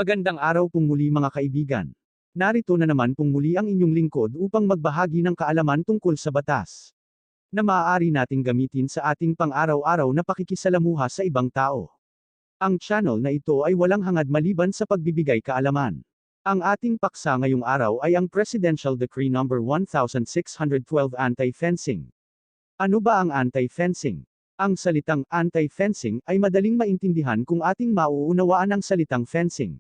Magandang araw pong muli mga kaibigan. Narito na naman pong muli ang inyong lingkod upang magbahagi ng kaalaman tungkol sa batas na maaari nating gamitin sa ating pang-araw-araw na pakikisalamuha sa ibang tao. Ang channel na ito ay walang hangad maliban sa pagbibigay kaalaman. Ang ating paksa ngayong araw ay ang Presidential Decree No. 1612 Anti-Fencing. Ano ba ang anti-fencing? Ang salitang anti-fencing ay madaling maintindihan kung ating mauunawaan ang salitang fencing.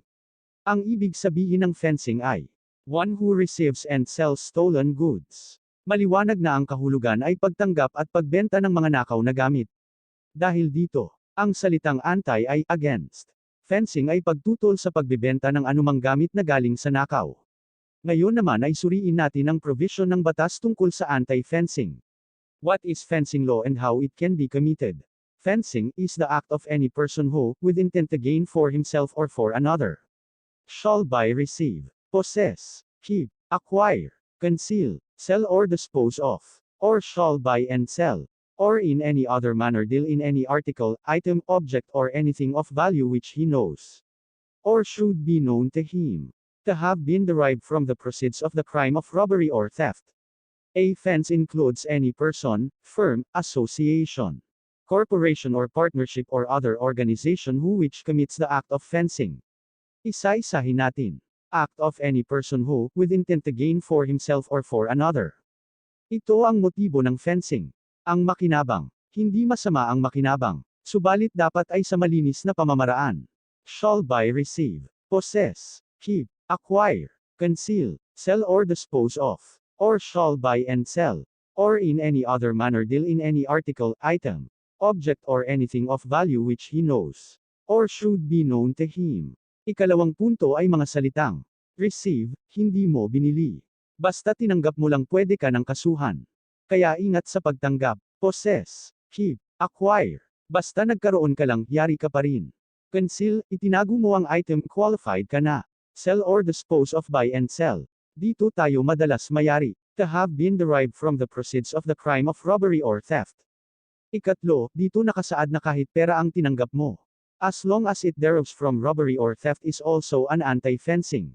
Ang ibig sabihin ng fencing ay one who receives and sells stolen goods. Maliwanag na ang kahulugan ay pagtanggap at pagbenta ng mga nakaw na gamit. Dahil dito, ang salitang anti ay against. Fencing ay pagtutol sa pagbebenta ng anumang gamit na galing sa nakaw. Ngayon naman ay suriin natin ang provision ng batas tungkol sa anti-fencing. What is fencing law and how it can be committed? Fencing is the act of any person who, with intent to gain for himself or for another, shall buy, receive, possess, keep, acquire, conceal, sell or dispose of, or shall buy and sell, or in any other manner deal in any article, item, object or anything of value which he knows, or should be known to him, to have been derived from the proceeds of the crime of robbery or theft. A fence includes any person, firm, association, corporation or partnership or other organization who which commits the act of fencing. Isa-isahin natin. Act of any person who, with intent to gain for himself or for another. Ito ang motibo ng fencing. Ang makinabang. Hindi masama ang makinabang. Subalit dapat ay sa malinis na pamamaraan. Shall buy, receive, possess, keep, acquire, conceal, sell or dispose of, or shall buy and sell, or in any other manner deal in any article, item, object or anything of value which he knows, or should be known to him. Ikalawang punto ay mga salitang receive, hindi mo binili. Basta tinanggap mo lang pwede ka ng kasuhan. Kaya ingat sa pagtanggap. Possess, keep, acquire. Basta nagkaroon ka lang, yari ka pa rin. Conceal, itinago mo ang item, qualified ka na. Sell or dispose of, buy and sell. Dito tayo madalas mayari. To have been derived from the proceeds of the crime of robbery or theft. Ikatlo, dito nakasaad na kahit pera ang tinanggap mo, as long as it derives from robbery or theft is also an anti-fencing.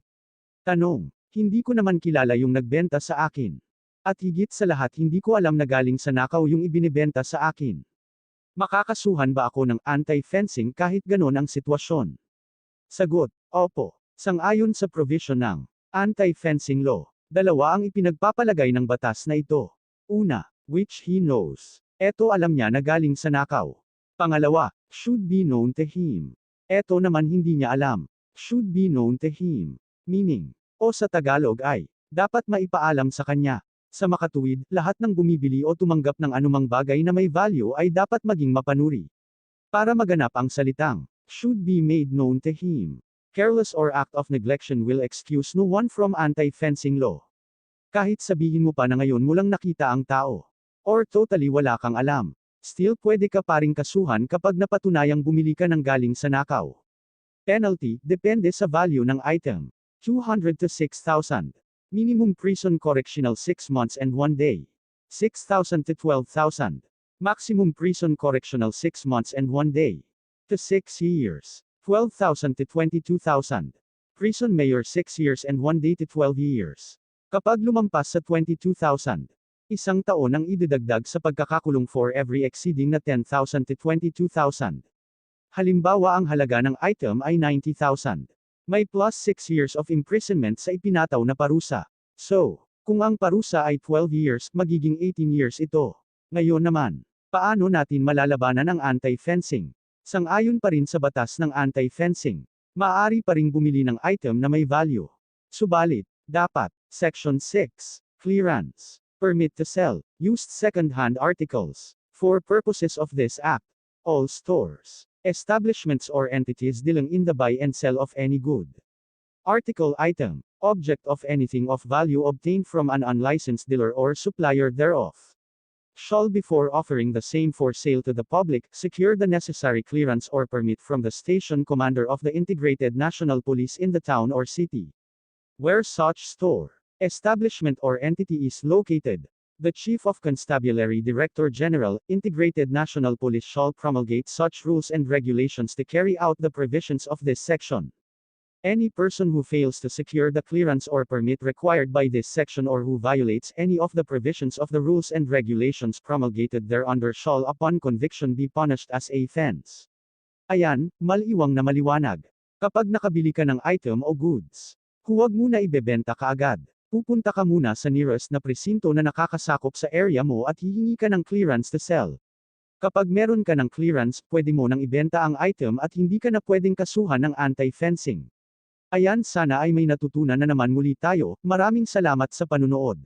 Tanong, hindi ko naman kilala yung nagbenta sa akin. At higit sa lahat hindi ko alam na galing sa nakaw yung ibinibenta sa akin. Makakasuhan ba ako ng anti-fencing kahit ganon ang sitwasyon? Sagot, opo. Sang-ayon sa provision ng anti-fencing law, dalawa ang ipinagpapalagay ng batas na ito. Una, which he knows. Eto alam niya na galing sa nakaw. Pangalawa, should be known to him. Eto naman hindi niya alam. Should be known to him. Meaning, o sa Tagalog ay, dapat maipaalam sa kanya. Sa makatuwid, lahat ng bumibili o tumanggap ng anumang bagay na may value ay dapat maging mapanuri. Para maganap ang salitang, should be made known to him. Careless or act of neglection will excuse no one from anti-fencing law. Kahit sabihin mo pa na ngayon mo lang nakita ang tao. Or totally wala kang alam. Still pwede ka paring kasuhan kapag napatunayang bumili ka ng galing sa nakaw. Penalty, depende sa value ng item. 200 to 6,000. Minimum prison correctional 6 months and 1 day. 6,000 to 12,000. Maximum prison correctional 6 months and 1 day. To 6 years. 12,000 to 22,000. Prison mayor 6 years and 1 day to 12 years. Kapag lumampas sa 22,000. Isang taon ang ididagdag sa pagkakakulong for every exceeding na 10,000 to 22,000. Halimbawa ang halaga ng item ay 90,000. May plus 6 years of imprisonment sa ipinataw na parusa. So, kung ang parusa ay 12 years, magiging 18 years ito. Ngayon naman, paano natin malalabanan ang anti-fencing? Sang-ayon pa rin sa batas ng anti-fencing, maaari pa ring bumili ng item na may value. Subalit, dapat, Section 6, Clearance. Permit to sell used second-hand articles. For purposes of this act, all stores, establishments or entities dealing in the buy and sell of any good, article, item, object of anything of value obtained from an unlicensed dealer or supplier thereof, shall before offering the same for sale to the public, secure the necessary clearance or permit from the station commander of the Integrated National Police in the town or city where such store, establishment or entity is located. The Chief of Constabulary Director General, Integrated National Police shall promulgate such rules and regulations to carry out the provisions of this section. Any person who fails to secure the clearance or permit required by this section or who violates any of the provisions of the rules and regulations promulgated thereunder shall upon conviction be punished as a fence. Ayan, maliwang na maliwanag. Kapag nakabili ka ng item o goods, huwag muna ibebenta kaagad. Pupunta ka muna sa nearest na presinto na nakakasakop sa area mo at hihingi ka ng clearance to sell. Kapag meron ka ng clearance, pwede mo nang ibenta ang item at hindi ka na pwedeng kasuhan ng anti-fencing. Ayan, sana ay may natutunan na naman muli tayo. Maraming salamat sa panunood.